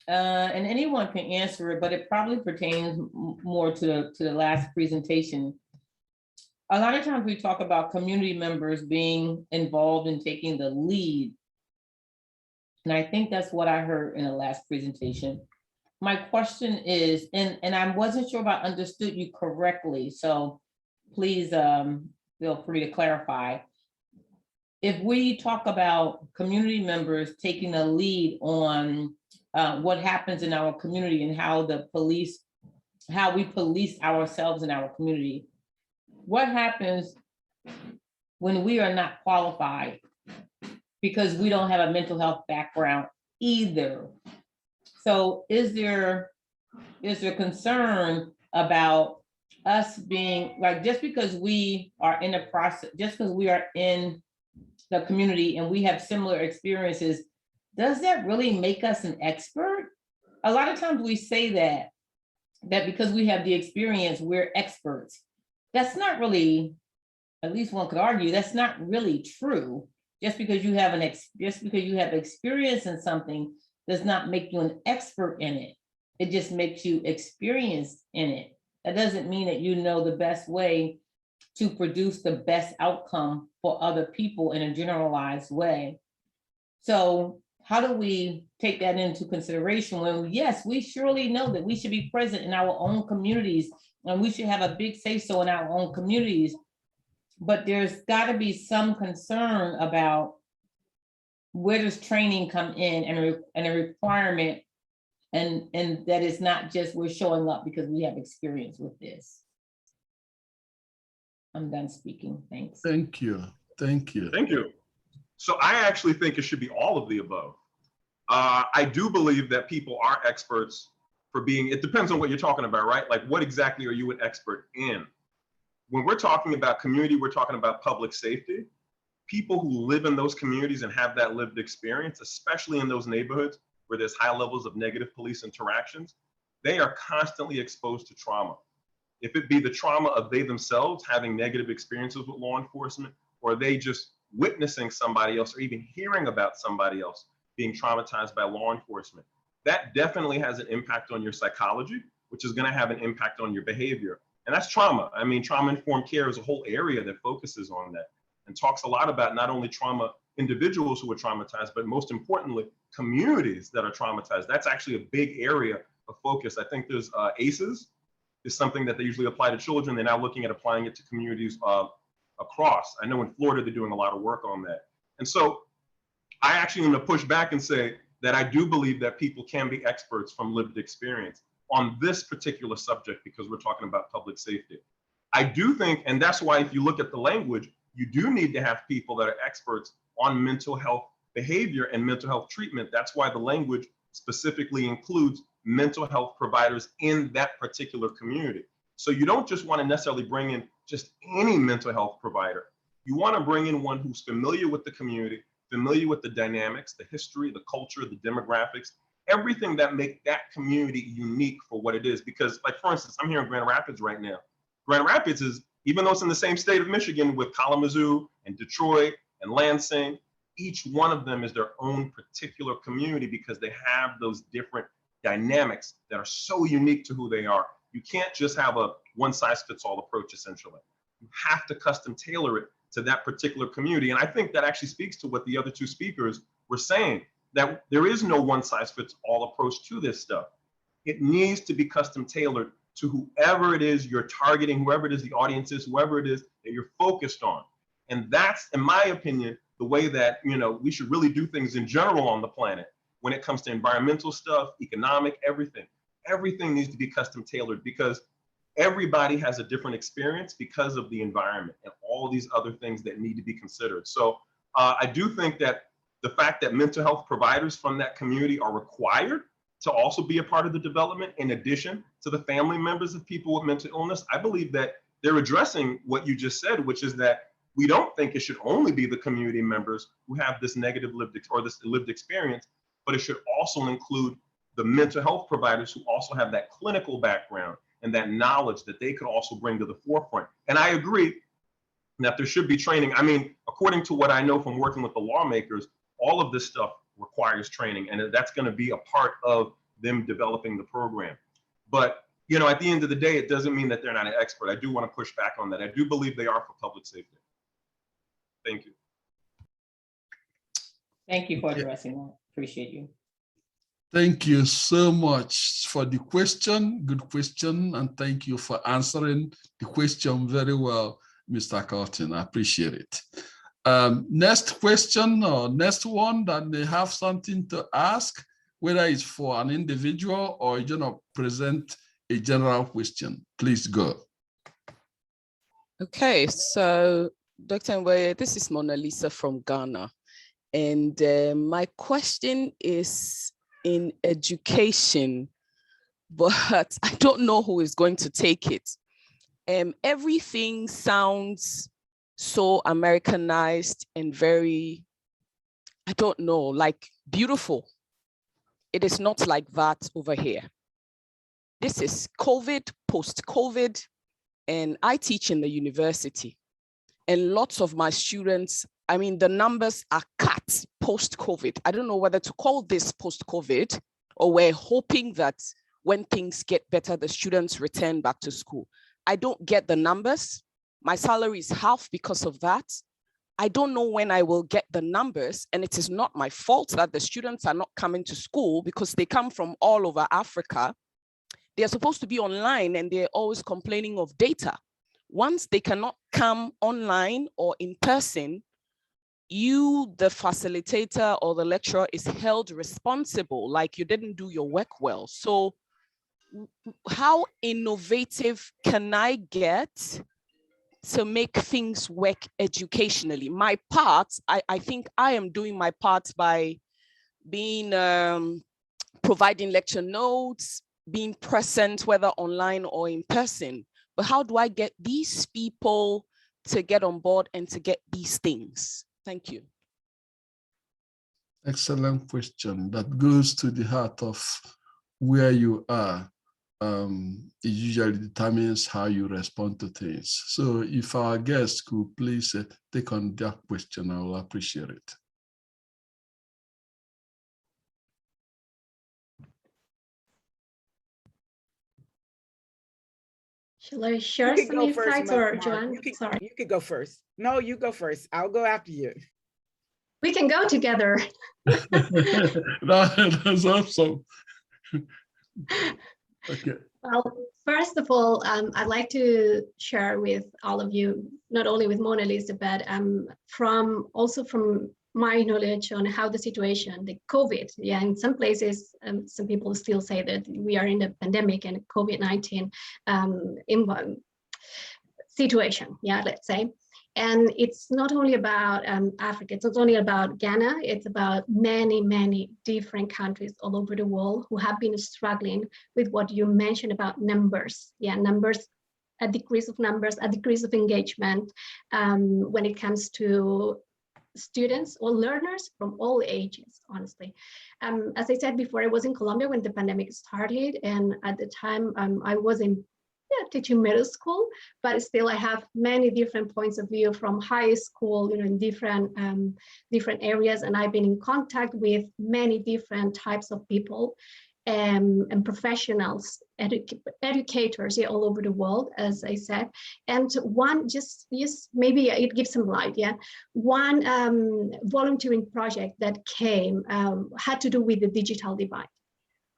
And anyone can answer it, but it probably pertains more to the last presentation. A lot of times we talk about community members being involved in taking the lead. And I think that's what I heard in the last presentation. My question is, and I wasn't sure if I understood you correctly, so please feel free to clarify. If we talk about community members taking the lead on what happens in our community and how we police ourselves in our community, what happens when we are not qualified because we don't have a mental health background either? So is there concern about us being like, just because we are in a process, just because we are in the community and we have similar experiences, does that really make us an expert? A lot of times we say that because we have the experience, we're experts. That's not really, at least one could argue, that's not really true. Just because you have experience in something does not make you an expert in it. It just makes you experienced in it. That doesn't mean that you know the best way to produce the best outcome for other people in a generalized way. So how do we take that into consideration when, yes, we surely know that we should be present in our own communities and we should have a big say-so in our own communities, but there's gotta be some concern about where does training come in and a requirement, and that is not just we're showing up because we have experience with this. I'm done speaking, thanks. Thank you, thank you. Thank you. So I actually think it should be all of the above. I do believe that people are experts for being, it depends on what you're talking about, right? Like what exactly are you an expert in? When we're talking about community, we're talking about public safety. People who live in those communities and have that lived experience, especially in those neighborhoods where there's high levels of negative police interactions, they are constantly exposed to trauma. If it be the trauma of they themselves having negative experiences with law enforcement, or they just witnessing somebody else or even hearing about somebody else being traumatized by law enforcement, that definitely has an impact on your psychology, which is gonna have an impact on your behavior. And that's trauma. I mean, trauma-informed care is a whole area that focuses on that and talks a lot about not only trauma individuals who are traumatized, but most importantly, communities that are traumatized. That's actually a big area of focus. I think there's ACEs is something that they usually apply to children. They're now looking at applying it to communities across. I know in Florida, they're doing a lot of work on that. And so I actually am going to push back and say that I do believe that people can be experts from lived experience on this particular subject, because we're talking about public safety. I do think, and that's why if you look at the language, you do need to have people that are experts on mental health behavior and mental health treatment. That's why the language specifically includes mental health providers in that particular community. So you don't just want to necessarily bring in just any mental health provider. You want to bring in one who's familiar with the community, familiar with the dynamics, the history, the culture, the demographics, everything that make that community unique for what it is. Because, like, for instance, I'm here in Grand Rapids right now. Grand Rapids is, even though it's in the same state of Michigan with Kalamazoo and Detroit and Lansing, each one of them is their own particular community because they have those different dynamics that are so unique to who they are. You can't just have a one-size-fits-all approach, essentially. You have to custom tailor it to that particular community. And I think that actually speaks to what the other two speakers were saying, that there is no one-size-fits-all approach to this stuff. It needs to be custom tailored to whoever it is you're targeting, whoever it is the audience is, whoever it is that you're focused on. And that's, in my opinion, the way that, you know, we should really do things in general on the planet when it comes to environmental stuff, economic, everything. Everything needs to be custom tailored because everybody has a different experience because of the environment and all these other things that need to be considered. So I do think that the fact that mental health providers from that community are required to also be a part of the development, in addition to the family members of people with mental illness, I believe that they're addressing what you just said, which is that we don't think it should only be the community members who have this negative lived experience, but it should also include the mental health providers who also have that clinical background and that knowledge that they could also bring to the forefront. And I agree that there should be training. I mean, according to what I know from working with the lawmakers, all of this stuff requires training, and that's going to be a part of them developing the program. But, you know, at the end of the day, it doesn't mean that they're not an expert. I do want to push back on that. I do believe they are for public safety. Thank you. Thank you for addressing that. Appreciate you. Thank you so much for the question. Good question. And thank you for answering the question very well, Mr. Cotton. I appreciate it. Next question or next one that may have something to ask, whether it's for an individual or you know, present a general question. Please go. Okay, so Dr. Nwoye, this is Mona Lisa from Ghana. And my question is in education, but I don't know who is going to take it. Everything sounds so Americanized and very, I don't know, like beautiful. It is not like that over here. This is COVID, post-COVID, and I teach in the university. And lots of my students, I mean, the numbers are cut post-COVID. I don't know whether to call this post-COVID, or we're hoping that when things get better, the students return back to school. I don't get the numbers. My salary is half because of that. I don't know when I will get the numbers, and it is not my fault that the students are not coming to school because they come from all over Africa. They're supposed to be online and they're always complaining of data. Once they cannot come online or in person, you, the facilitator or the lecturer, is held responsible, like you didn't do your work well. So how innovative can I get to make things work educationally? My part, I think I am doing my part by being, providing lecture notes, being present, whether online or in person. But how do I get these people to get on board and to get these things? Thank you. Excellent question that goes to the heart of where you are. It usually determines how you respond to things. So if our guests could please take on that question, I will appreciate it. Shall I share some insights, or Joanne? You could go first. No, you go first. I'll go after you. We can go together. That's awesome. Okay. Well, first of all, I'd like to share with all of you, not only with Mona Lisa, but from my knowledge on how the situation, the COVID, yeah, in some places, some people still say that we are in a pandemic and COVID-19 situation, yeah, let's say. And it's not only about Africa, it's not only about Ghana, it's about many, many different countries all over the world who have been struggling with what you mentioned about numbers. Yeah, numbers, a decrease of numbers, a decrease of engagement when it comes to students or learners from all ages, honestly. As I said before, I was in Colombia when the pandemic started, and at the time I was in teaching middle school, but still I have many different points of view from high school, in different areas, and I've been in contact with many different types of people and professionals, educators, yeah, all over the world, as I said. And one, just maybe it gives some light, yeah. One volunteering project that came had to do with the digital divide.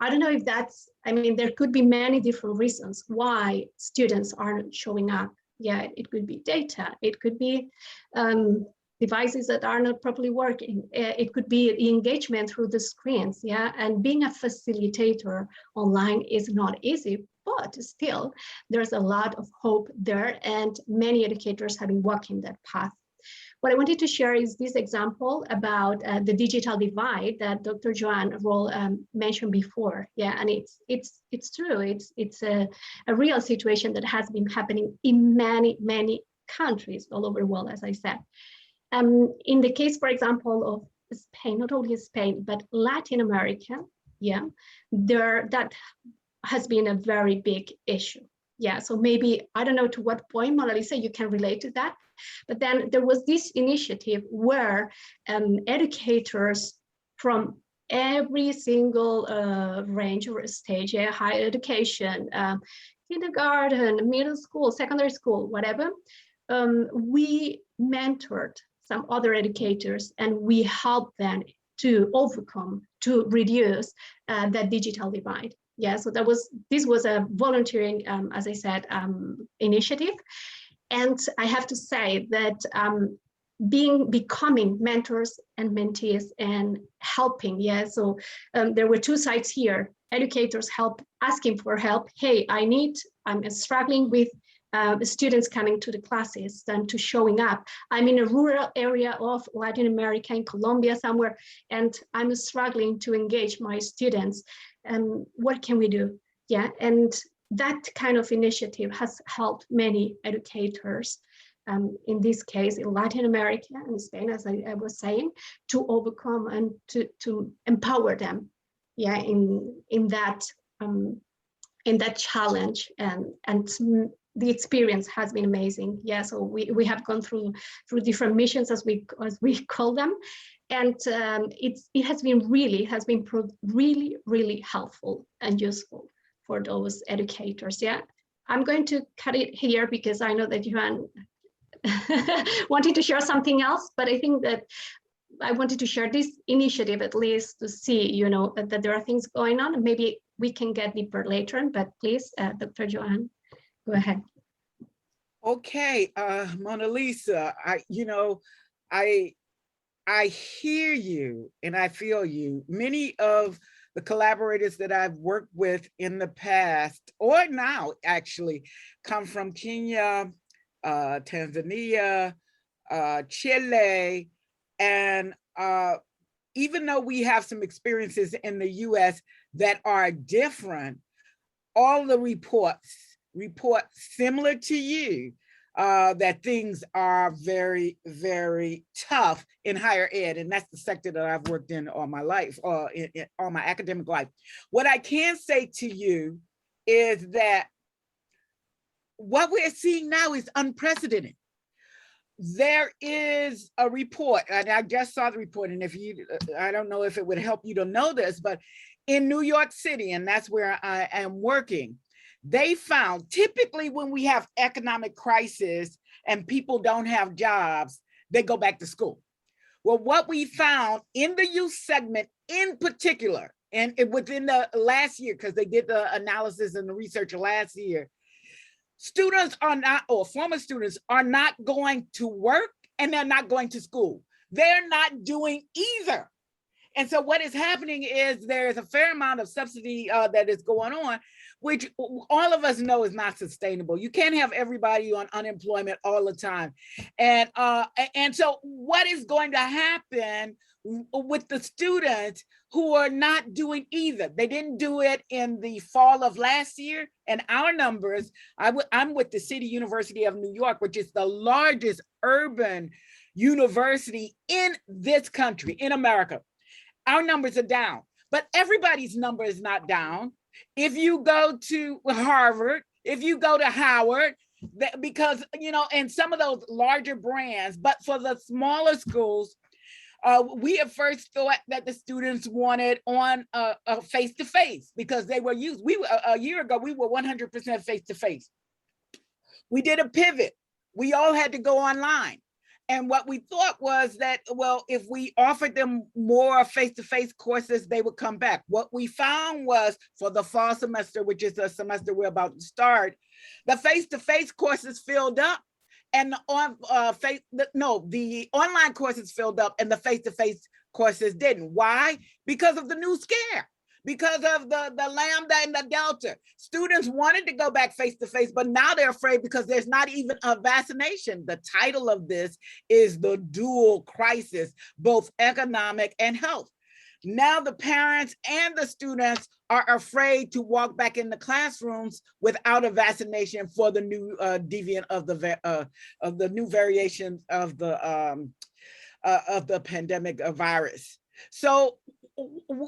I don't know if that's, I mean, there could be many different reasons why students aren't showing up. Yeah, it could be data, it could be devices that are not properly working. It could be the engagement through the screens, yeah? And being a facilitator online is not easy, but still there's a lot of hope there, and many educators have been walking that path. What I wanted to share is this example about the digital divide that Dr. Joanne Roll mentioned before. Yeah, and it's true. It's a real situation that has been happening in many, many countries all over the world, as I said. In the case, for example, of Spain, not only Spain, but Latin America, yeah, that has been a very big issue. Yeah, so maybe, I don't know to what point, Mona Lisa, you can relate to that. But then there was this initiative where educators from every single range or stage, yeah, higher education, kindergarten, middle school, secondary school, whatever, we mentored some other educators, and we helped them to overcome, to reduce that digital divide. Yeah, so this was a volunteering, as I said, initiative. And I have to say that becoming mentors and mentees and helping, yeah, so there were two sides here. Educators asking for help. Hey, I'm struggling with students coming to the classes and to showing up. I'm in a rural area of Latin America, in Colombia somewhere, and I'm struggling to engage my students. What can we do? Yeah, and that kind of initiative has helped many educators, in this case in Latin America and Spain, as I was saying, to overcome and to empower them, yeah, in that challenge, and the experience has been amazing. Yeah, so we have gone through different missions, as we call them, and it has been really helpful and useful for those educators. Yeah, I'm going to cut it here because I know that Johan wanted to share something else, but I think that I wanted to share this initiative at least to see, that there are things going on, and maybe we can get deeper later. But please, Dr. Joanne, go ahead. Okay, Mona Lisa, I hear you and I feel you. Many of the collaborators that I've worked with in the past, or now actually, come from Kenya, Tanzania, Chile, and even though we have some experiences in the US that are different, all the reports report similar to you, that things are very, very tough in higher ed. And that's the sector that I've worked in all my life, in all my academic life. What I can say to you is that what we're seeing now is unprecedented. There is a report, and I just saw the report, and I don't know if it would help you to know this, but in New York City, and that's where I am working, they found typically when we have economic crisis and people don't have jobs, they go back to school. Well, what we found in the youth segment in particular, and within the last year, because they did the analysis and the research last year, students are not, or former students are not going to work and they're not going to school. They're not doing either. And so what is happening is there's a fair amount of subsidy that is going on, which all of us know is not sustainable. You can't have everybody on unemployment all the time. And so what is going to happen with the students who are not doing either? They didn't do it in the fall of last year. And our numbers, I'm with the City University of New York, which is the largest urban university in this country, in America. Our numbers are down, but everybody's number is not down. If you go to Harvard, if you go to Howard, because, you know, and some of those larger brands, but for the smaller schools, we at first thought that the students wanted on a face-to-face because they were used. A year ago, we were 100% face-to-face. We did a pivot. We all had to go online. And what we thought was that, well, if we offered them more face-to-face courses, they would come back. What we found was for the fall semester, which is the semester we're about to start, the face-to-face courses filled up and the online courses filled up and the face-to-face courses didn't. Why? Because of the new scare. Because of the Lambda and the Delta. Students wanted to go back face-to-face, but now they're afraid because there's not even a vaccination. The title of this is the dual crisis, both economic and health. Now the parents and the students are afraid to walk back in the classrooms without a vaccination for the new deviant of the new variation of the pandemic virus. So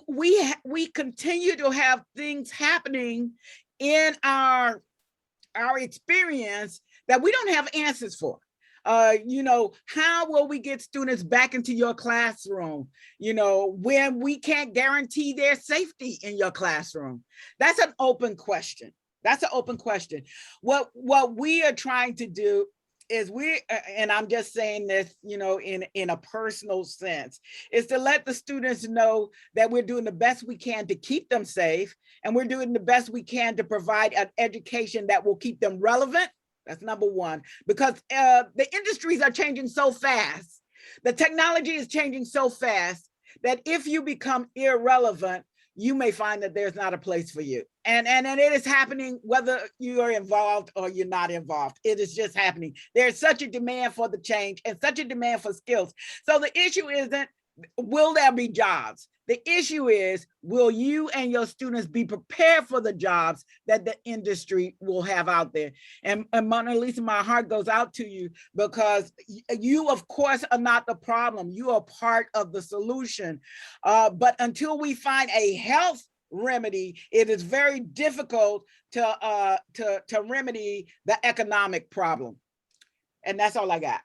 we continue to have things happening in our experience that we don't have answers for. You know, how will we get students back into your classroom, you know, when we can't guarantee their safety in your classroom? That's an open question. That's an open question. What we are trying to do is and I'm just saying this, you know, in a personal sense, is to let the students know that we're doing the best we can to keep them safe, and we're doing the best we can to provide an education that will keep them relevant. That's number one, because the industries are changing so fast. The technology is changing so fast that if you become irrelevant, you may find that there's not a place for you. And it is happening whether you are involved or you're not involved. It is just happening. There's such a demand for the change and such a demand for skills. So the issue isn't, will there be jobs? The issue is, will you and your students be prepared for the jobs that the industry will have out there? And Mona Lisa, my heart goes out to you, because you, of course, are not the problem. You are part of the solution. But until we find a health remedy, it is very difficult to remedy the economic problem. And that's all I got.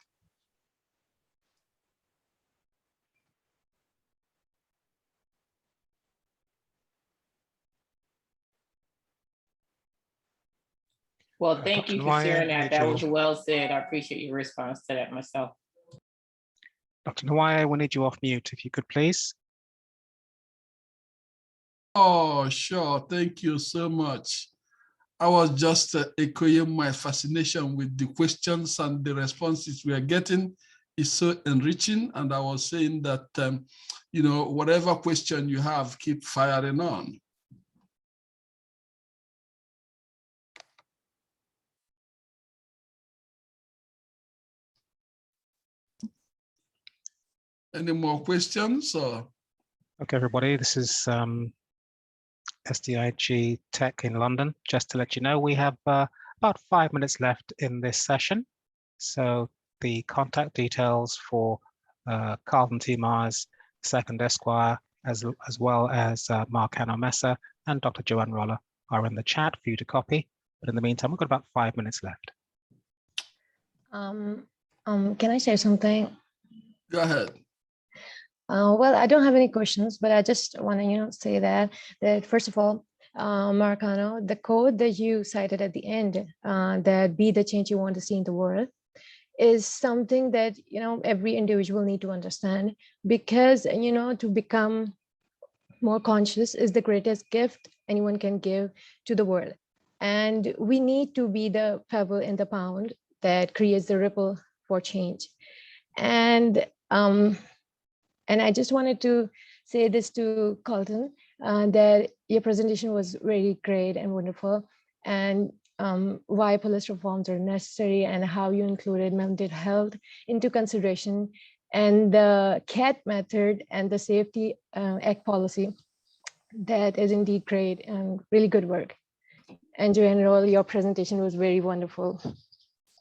Well, thank you for sharing that. That was you. well said. I appreciate your response to that myself. Dr. Nwaya, we need you off mute, if you could, please. Oh, sure. Thank you so much. I was just echoing my fascination with the questions and the responses we are getting is so enriching. And I was saying that, you know, whatever question you have, keep firing on. Any more questions? Or? Okay, everybody, this is SDIG Tech in London. Just to let you know, we have about 5 minutes left in this session. So the contact details for Carlton T. Mars, Second Esquire, as well as Mark Hanno Messer and Dr. Joanne Roller are in the chat for you to copy. But in the meantime, we've got about 5 minutes left. Can I say something? Go ahead. Well, I don't have any questions, but I just want to, say that first of all, Marcano, the code that you cited at the end, that be the change you want to see in the world, is something that, every individual need to understand, because, to become more conscious is the greatest gift anyone can give to the world. And we need to be the pebble in the pond that creates the ripple for change. And I just wanted to say this to Colton, that your presentation was really great and wonderful, and why police reforms are necessary, and how you included mental health into consideration, and the CAT method and the Safety Act policy. That is indeed great and really good work. And general, your presentation was very wonderful.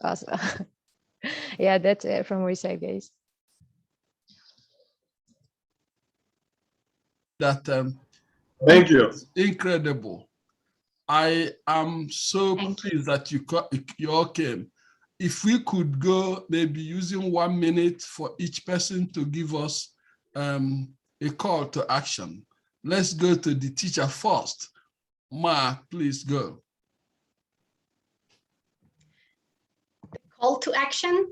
Awesome. Yeah, that's it from my side, guys. That Thank you. incredible. I am so pleased that you all came. If we could go maybe using 1 minute for each person to give us a call to action. Let's go to the teacher first. Ma, please go. Call to action.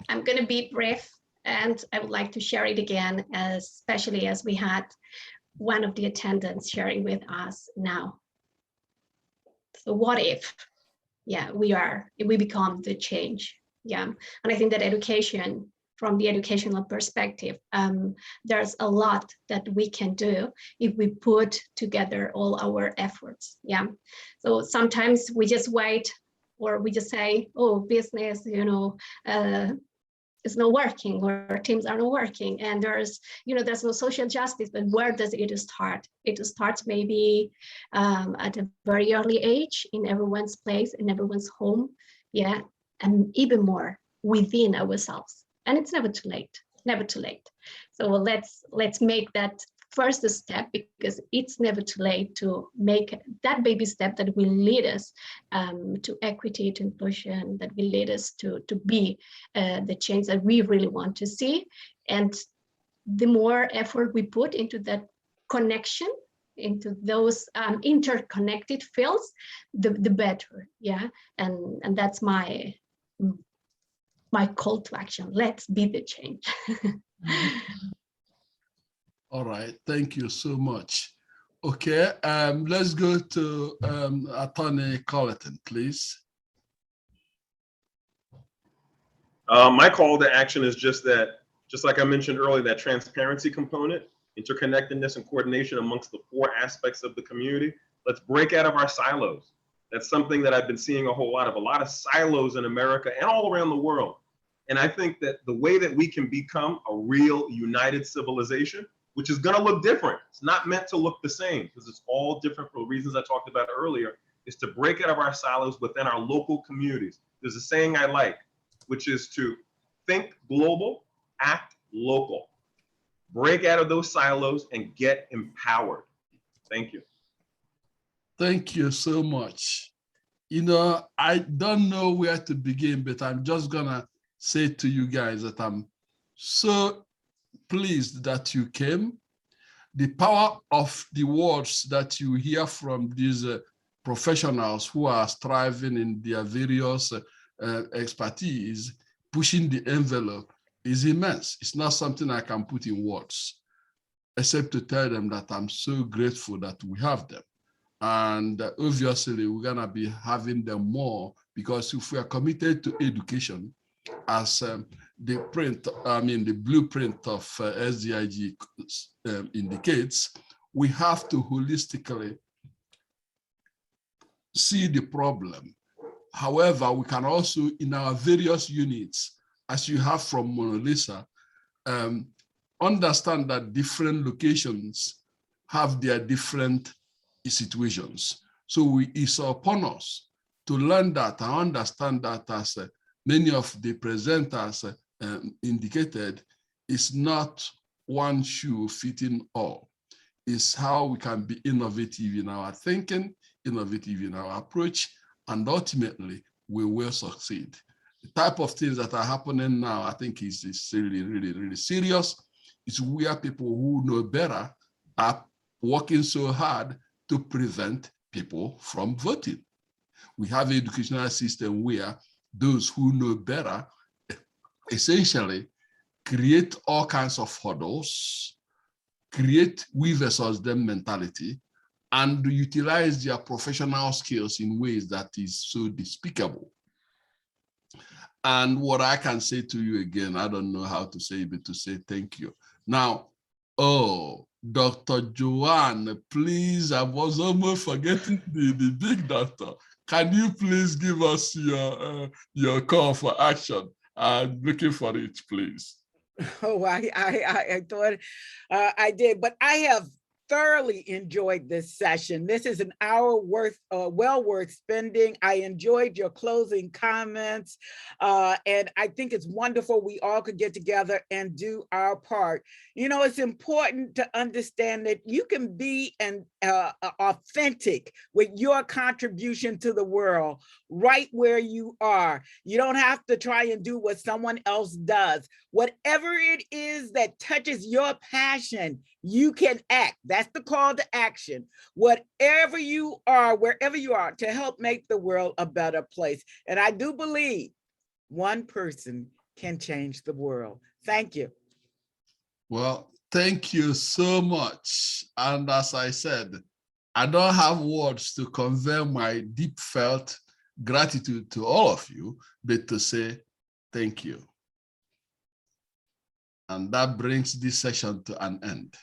I'm going to be brief, and I would like to share it again, especially as we had one of the attendants sharing with us now. So what if, we become the change? Yeah, and I think that education, from the educational perspective, there's a lot that we can do if we put together all our efforts. Yeah, so sometimes we just wait, or we just say, oh, business, it's not working, or teams are not working, and there's no social justice. But where does it start? It starts maybe at a very early age, in everyone's place, in everyone's home, yeah, and even more within ourselves. And it's never too late, never too late. So let's make that first step, because it's never too late to make that baby step that will lead us to equity, to inclusion, that will lead us to be the change that we really want to see. And the more effort we put into that connection, into those interconnected fields, the better. Yeah, and that's my call to action. Let's be the change. All right, thank you so much. Okay, let's go to Attorney Colleton, please. My call to action is just like I mentioned earlier, that transparency component, interconnectedness and coordination amongst the 4 aspects of the community. Let's break out of our silos. That's something that I've been seeing a lot of silos in America and all around the world. And I think that the way that we can become a real united civilization, which is going to look different. It's not meant to look the same, because it's all different for the reasons I talked about earlier, is to break out of our silos within our local communities. There's a saying I like, which is to think global, act local. Break out of those silos and get empowered. Thank you. Thank you so much. I don't know where to begin, but I'm just gonna say to you guys that I'm so pleased that you came. The power of the words that you hear from these professionals who are striving in their various expertise, pushing the envelope, is immense. It's not something I can put in words, except to tell them that I'm so grateful that we have them. And obviously, we're gonna be having them more, because if we are committed to education, as the blueprint of SDIG indicates, we have to holistically see the problem. However, we can also, in our various units, as you have from Mona Lisa, understand that different locations have their different situations. So it's upon us to learn that and understand that, as many of the presenters indicated, it's not one shoe fitting all. It's how we can be innovative in our thinking, innovative in our approach, and ultimately we will succeed. The type of things that are happening now, I think is really, really, really serious. It's where people who know better are working so hard to prevent people from voting. We have an educational system where those who know better essentially create all kinds of hurdles, create we versus them mentality, and utilize their professional skills in ways that is so despicable. And what I can say to you again, I don't know how to say it, but to say thank you. Now, oh, Dr. Joanne, please, I was almost forgetting the big doctor. Can you please give us your call for action? I'm looking for it, please. Oh, I thought I did, but I have thoroughly enjoyed this session. This is an hour worth, well worth spending. I enjoyed your closing comments, and I think it's wonderful we all could get together and do our part. You know, it's important to understand that you can be an authentic with your contribution to the world right where you are. You don't have to try and do what someone else does. Whatever it is that touches your passion, you can act. That's the call to action. Whatever you are, wherever you are, to help make the world a better place. And I do believe one person can change the world. Thank you. Well, thank you so much. And as I said, I don't have words to convey my deep felt gratitude to all of you, but to say thank you. And that brings this session to an end.